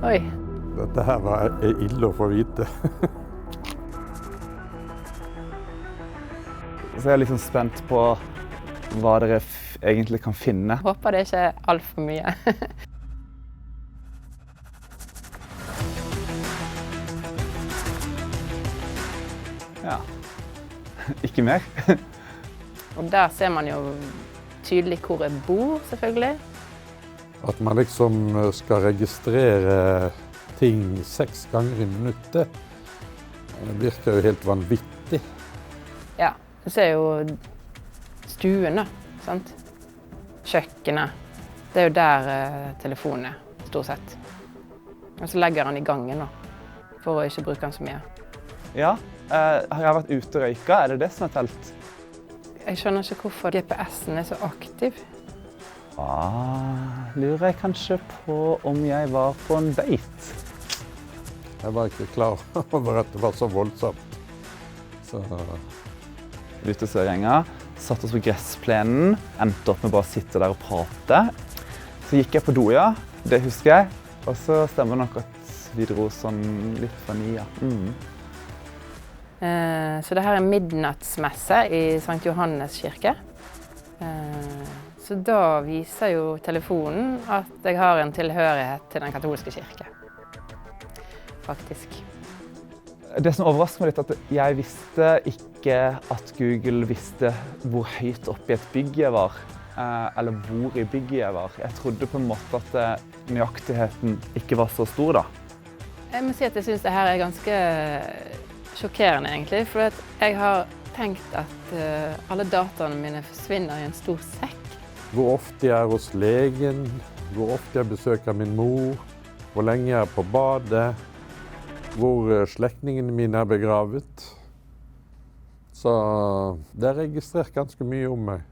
Oi. Dette her var ille å få vite. Så jeg er liksom spent på hva dere egentlig kan finne. Håper det ikke er alt for mye. Ja. Ikke mer. Og der ser man jo tydelig hvor jeg bor, selvfølgelig. At man liksom skal registrere ting 6 ganger i minuttet, virker jo helt vanvittig. Ja, du ser jo stuen da, sant? Kjøkkenet. Det er jo der telefonen er, stort sett. Og så legger han i gangen da, for å ikke bruke den så mye. Ja, har jeg vært ute og røyka? Er det det som er telt? Jeg skjønner ikke hvorfor GPS-en er så aktiv. Lurer jeg kanskje på om jeg var på en date. Jeg var ikke klar over at det var så voldsomt. Så... Utesøringa, satt oss på gressplenen, endte opp med bare å sitte der og prate. Så gikk jeg på do, ja, det husker jeg. Og så stemmer det nok at vi dro sånn litt fra 9, ja. Så det her er midnattsmesse i Sankt Johannes kirke. Så da viser jo telefonen at jeg har en tilhørighet til den katolske kirke. Faktisk. Det som overrasker meg litt er at jeg visste ikke at Google visste hvor høyt oppe i et bygg jeg var. Eller hvor i bygget jeg var. Jeg trodde på en måte at nøyaktigheten ikke var så stor da. Jeg må si at jeg synes det her er ganske sjokkerende egentlig, for jeg har tenkt at alle dataene mine forsvinner i en stor sekk. Hvor ofte jeg er hos legen, hvor ofte jeg besøker min mor, hvor lenge jeg er på badet, hvor slektningene mine er begravet. Så det er registrert ganske mye om meg.